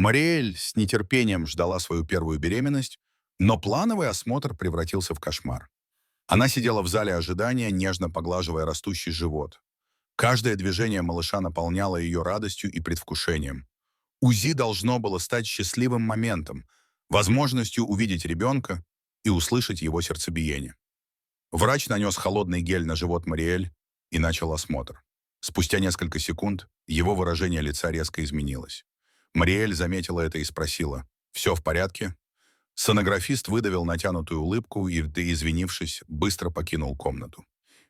Мариэль с нетерпением ждала свою первую беременность, но плановый осмотр превратился в кошмар. Она сидела в зале ожидания, нежно поглаживая растущий живот. Каждое движение малыша наполняло ее радостью и предвкушением. УЗИ должно было стать счастливым моментом, возможностью увидеть ребенка и услышать его сердцебиение. Врач нанес холодный гель на живот Мариэль и начал осмотр. Спустя несколько секунд его выражение лица резко изменилось. Мариэль заметила это и спросила: «Все в порядке?» Сонографист выдавил натянутую улыбку и, извинившись, быстро покинул комнату.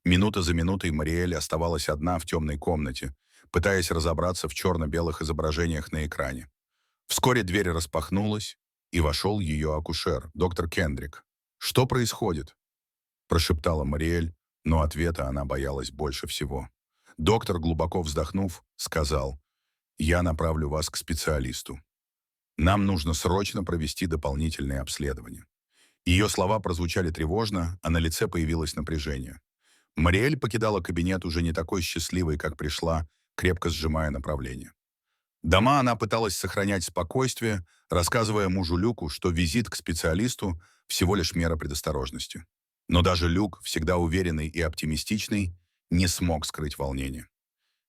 Минута за минутой Мариэль оставалась одна в темной комнате, пытаясь разобраться в черно-белых изображениях на экране. Вскоре дверь распахнулась, и вошел ее акушер, доктор Кендрик. «Что происходит?» – прошептала Мариэль, но ответа она боялась больше всего. Доктор, глубоко вздохнув, сказал: «Я направлю вас к специалисту. Нам нужно срочно провести дополнительные обследования». Ее слова прозвучали тревожно, а на лице появилось напряжение. Мариэль покидала кабинет уже не такой счастливой, как пришла, крепко сжимая направление. Дома она пыталась сохранять спокойствие, рассказывая мужу Люку, что визит к специалисту – всего лишь мера предосторожности. Но даже Люк, всегда уверенный и оптимистичный, не смог скрыть волнение.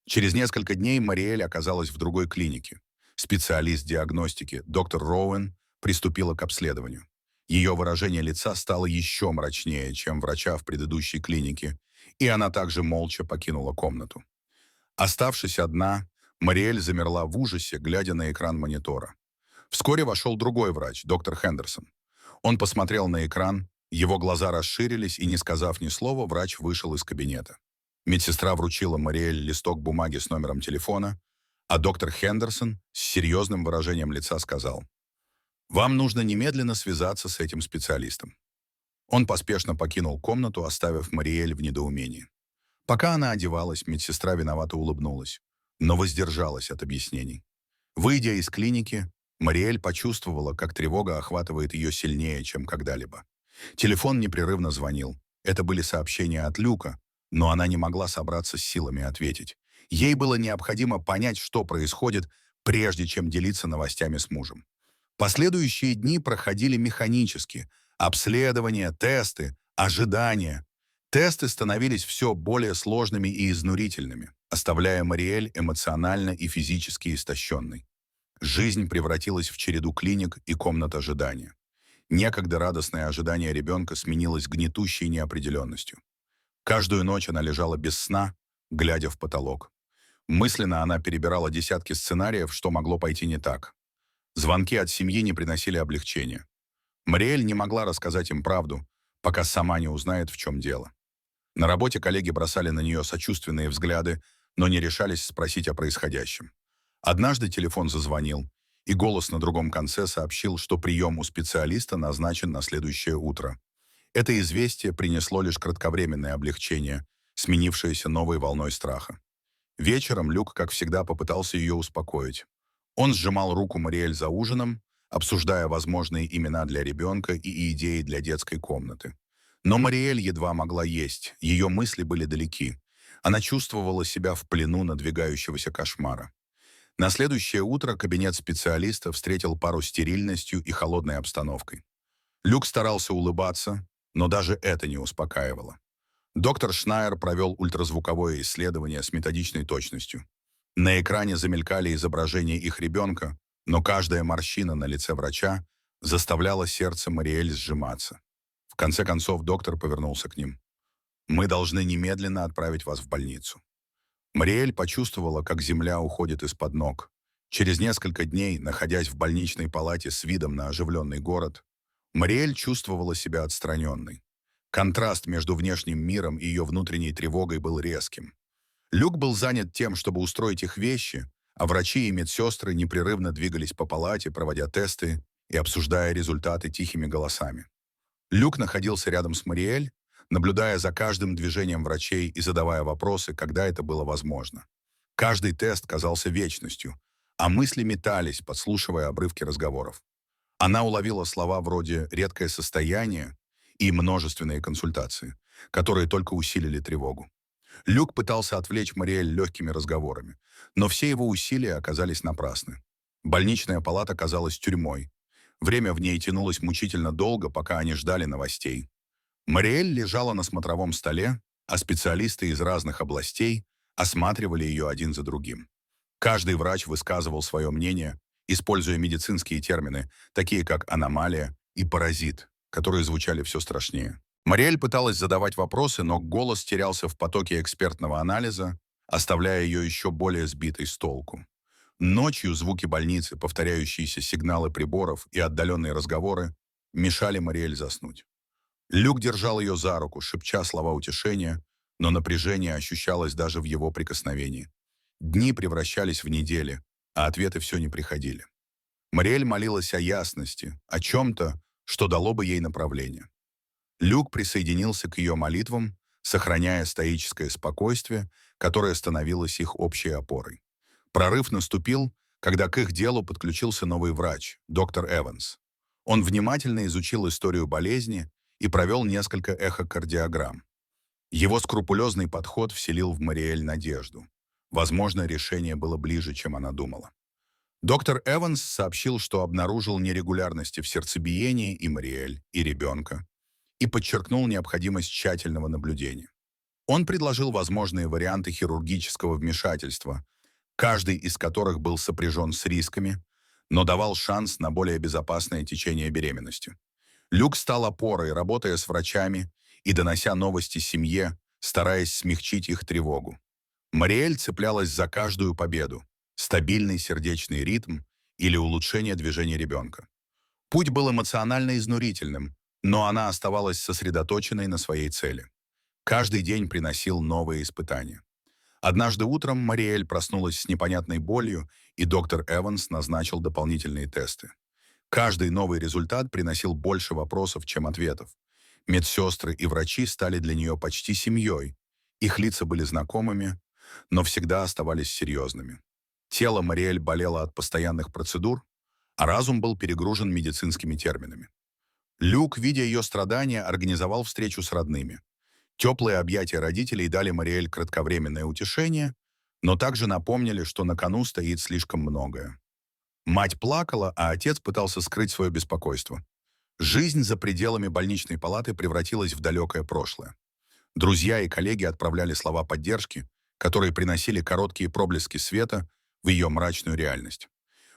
Через несколько дней Мариэль оказалась в другой клинике. Специалист диагностики, доктор Роуэн, приступила к обследованию. Ее выражение лица стало еще мрачнее, чем врача в предыдущей клинике, и она также молча покинула комнату. Оставшись одна, Мариэль замерла в ужасе, глядя на экран монитора. Вскоре вошел другой врач, доктор Хендерсон. Он посмотрел на экран, его глаза расширились, и, не сказав ни слова, врач вышел из кабинета. Медсестра вручила Мариэль листок бумаги с номером телефона, а доктор Хендерсон с серьезным выражением лица сказал: «Вам нужно немедленно связаться с этим специалистом». Он поспешно покинул комнату, оставив Мариэль в недоумении. Пока она одевалась, медсестра виновато улыбнулась, но воздержалась от объяснений. Выйдя из клиники, Мариэль почувствовала, как тревога охватывает ее сильнее, чем когда-либо. Телефон непрерывно звонил. Это были сообщения от Люка, но она не могла собраться с силами ответить. Ей было необходимо понять, что происходит, прежде чем делиться новостями с мужем. Последующие дни проходили механически. Обследования, тесты, ожидания. Тесты становились все более сложными и изнурительными, оставляя Мариэль эмоционально и физически истощенной. Жизнь превратилась в череду клиник и комнат ожидания. Некогда радостное ожидание ребенка сменилось гнетущей неопределенностью. Каждую ночь она лежала без сна, глядя в потолок. Мысленно она перебирала десятки сценариев, что могло пойти не так. Звонки от семьи не приносили облегчения. Мариэль не могла рассказать им правду, пока сама не узнает, в чем дело. На работе коллеги бросали на нее сочувственные взгляды, но не решались спросить о происходящем. Однажды телефон зазвонил, и голос на другом конце сообщил, что прием у специалиста назначен на следующее утро. Это известие принесло лишь кратковременное облегчение, сменившееся новой волной страха. Вечером Люк, как всегда, попытался ее успокоить. Он сжимал руку Мариэль за ужином, обсуждая возможные имена для ребенка и идеи для детской комнаты. Но Мариэль едва могла есть, ее мысли были далеки. Она чувствовала себя в плену надвигающегося кошмара. На следующее утро кабинет специалиста встретил пару стерильностью и холодной обстановкой. Люк старался улыбаться, но даже это не успокаивало. Доктор Шнайер провел ультразвуковое исследование с методичной точностью. На экране замелькали изображения их ребенка, но каждая морщина на лице врача заставляла сердце Мариэль сжиматься. В конце концов доктор повернулся к ним. «Мы должны немедленно отправить вас в больницу». Мариэль почувствовала, как земля уходит из-под ног. Через несколько дней, находясь в больничной палате с видом на оживленный город, Мариэль чувствовала себя отстраненной. Контраст между внешним миром и ее внутренней тревогой был резким. Люк был занят тем, чтобы устроить их вещи, а врачи и медсестры непрерывно двигались по палате, проводя тесты и обсуждая результаты тихими голосами. Люк находился рядом с Мариэль, наблюдая за каждым движением врачей и задавая вопросы, когда это было возможно. Каждый тест казался вечностью, а мысли метались, подслушивая обрывки разговоров. Она уловила слова вроде «редкое состояние» и «множественные консультации», которые только усилили тревогу. Люк пытался отвлечь Мариэль легкими разговорами, но все его усилия оказались напрасны. Больничная палата казалась тюрьмой. Время в ней тянулось мучительно долго, пока они ждали новостей. Мариэль лежала на смотровом столе, а специалисты из разных областей осматривали ее один за другим. Каждый врач высказывал свое мнение, используя медицинские термины, такие как аномалия и паразит, которые звучали все страшнее. Мариэль пыталась задавать вопросы, но голос терялся в потоке экспертного анализа, оставляя ее еще более сбитой с толку. Ночью звуки больницы, повторяющиеся сигналы приборов и отдаленные разговоры мешали Мариэль заснуть. Люк держал ее за руку, шепча слова утешения, но напряжение ощущалось даже в его прикосновении. Дни превращались в недели, а ответы все не приходили. Мариэль молилась о ясности, о чем-то, что дало бы ей направление. Люк присоединился к ее молитвам, сохраняя стоическое спокойствие, которое становилось их общей опорой. Прорыв наступил, когда к их делу подключился новый врач, доктор Эванс. Он внимательно изучил историю болезни и провел несколько эхокардиограмм. Его скрупулезный подход вселил в Мариэль надежду. Возможно, решение было ближе, чем она думала. Доктор Эванс сообщил, что обнаружил нерегулярности в сердцебиении и Мариэль, и ребенка, и подчеркнул необходимость тщательного наблюдения. Он предложил возможные варианты хирургического вмешательства, каждый из которых был сопряжен с рисками, но давал шанс на более безопасное течение беременности. Люк стал опорой, работая с врачами и донося новости семье, стараясь смягчить их тревогу. Мариэль цеплялась за каждую победу, стабильный сердечный ритм или улучшение движения ребенка. Путь был эмоционально изнурительным, но она оставалась сосредоточенной на своей цели. Каждый день приносил новые испытания. Однажды утром Мариэль проснулась с непонятной болью, и доктор Эванс назначил дополнительные тесты. Каждый новый результат приносил больше вопросов, чем ответов. Медсестры и врачи стали для нее почти семьей. Их лица были знакомыми, но всегда оставались серьезными. Тело Мариэль болело от постоянных процедур, а разум был перегружен медицинскими терминами. Люк, видя ее страдания, организовал встречу с родными. Теплые объятия родителей дали Мариэль кратковременное утешение, но также напомнили, что на кону стоит слишком многое. Мать плакала, а отец пытался скрыть свое беспокойство. Жизнь за пределами больничной палаты превратилась в далекое прошлое. Друзья и коллеги отправляли слова поддержки, которые приносили короткие проблески света в ее мрачную реальность.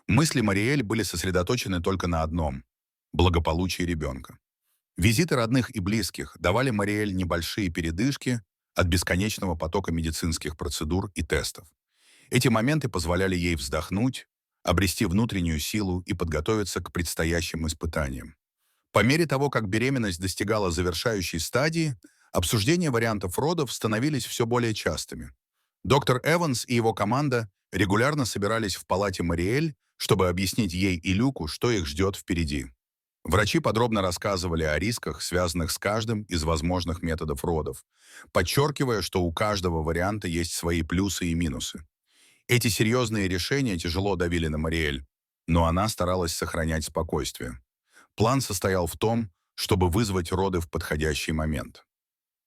Мысли Мариэль были сосредоточены только на одном – благополучии ребенка. Визиты родных и близких давали Мариэль небольшие передышки от бесконечного потока медицинских процедур и тестов. Эти моменты позволяли ей вздохнуть, обрести внутреннюю силу и подготовиться к предстоящим испытаниям. По мере того, как беременность достигала завершающей стадии, обсуждения вариантов родов становились все более частыми. Доктор Эванс и его команда регулярно собирались в палате Мариэль, чтобы объяснить ей и Люку, что их ждет впереди. Врачи подробно рассказывали о рисках, связанных с каждым из возможных методов родов, подчеркивая, что у каждого варианта есть свои плюсы и минусы. Эти серьезные решения тяжело давили на Мариэль, но она старалась сохранять спокойствие. План состоял в том, чтобы вызвать роды в подходящий момент.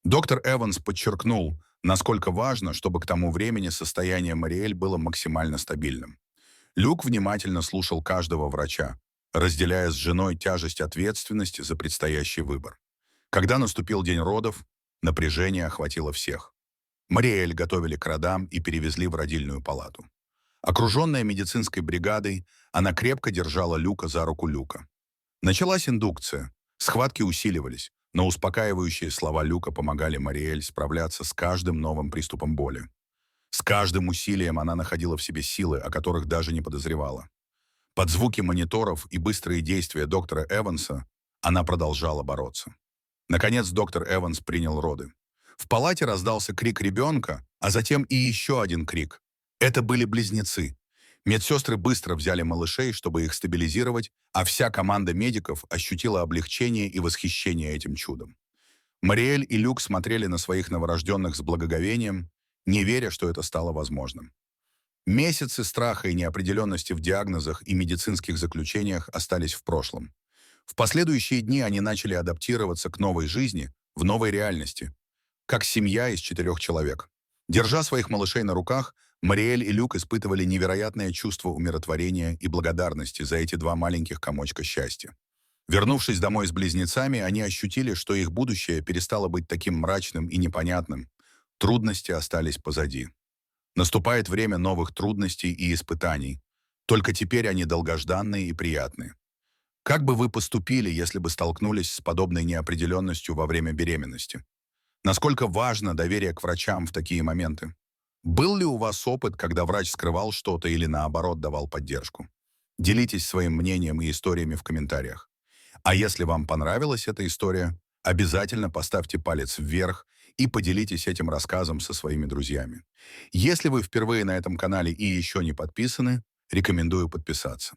Доктор Эванс подчеркнул, насколько важно, чтобы к тому времени состояние Мариэль было максимально стабильным. Люк внимательно слушал каждого врача, разделяя с женой тяжесть ответственности за предстоящий выбор. Когда наступил день родов, напряжение охватило всех. Мариэль готовили к родам и перевезли в родильную палату. Окруженная медицинской бригадой, она крепко держала Люка за руку Люка. Началась индукция, схватки усиливались, но успокаивающие слова Люка помогали Мариэль справляться с каждым новым приступом боли. С каждым усилием она находила в себе силы, о которых даже не подозревала. Под звуки мониторов и быстрые действия доктора Эванса она продолжала бороться. Наконец доктор Эванс принял роды. В палате раздался крик ребенка, а затем и еще один крик. Это были близнецы. Медсестры быстро взяли малышей, чтобы их стабилизировать, а вся команда медиков ощутила облегчение и восхищение этим чудом. Мариэль и Люк смотрели на своих новорожденных с благоговением, не веря, что это стало возможным. Месяцы страха и неопределенности в диагнозах и медицинских заключениях остались в прошлом. В последующие дни они начали адаптироваться к новой жизни, в новой реальности, как семья из 4 человек. Держа своих малышей на руках, Мариэль и Люк испытывали невероятное чувство умиротворения и благодарности за эти два маленьких комочка счастья. Вернувшись домой с близнецами, они ощутили, что их будущее перестало быть таким мрачным и непонятным. Трудности остались позади. Наступает время новых трудностей и испытаний. Только теперь они долгожданные и приятные. Как бы вы поступили, если бы столкнулись с подобной неопределенностью во время беременности? Насколько важно доверие к врачам в такие моменты? Был ли у вас опыт, когда врач скрывал что-то или наоборот давал поддержку? Делитесь своим мнением и историями в комментариях. А если вам понравилась эта история, обязательно поставьте палец вверх и поделитесь этим рассказом со своими друзьями. Если вы впервые на этом канале и еще не подписаны, рекомендую подписаться.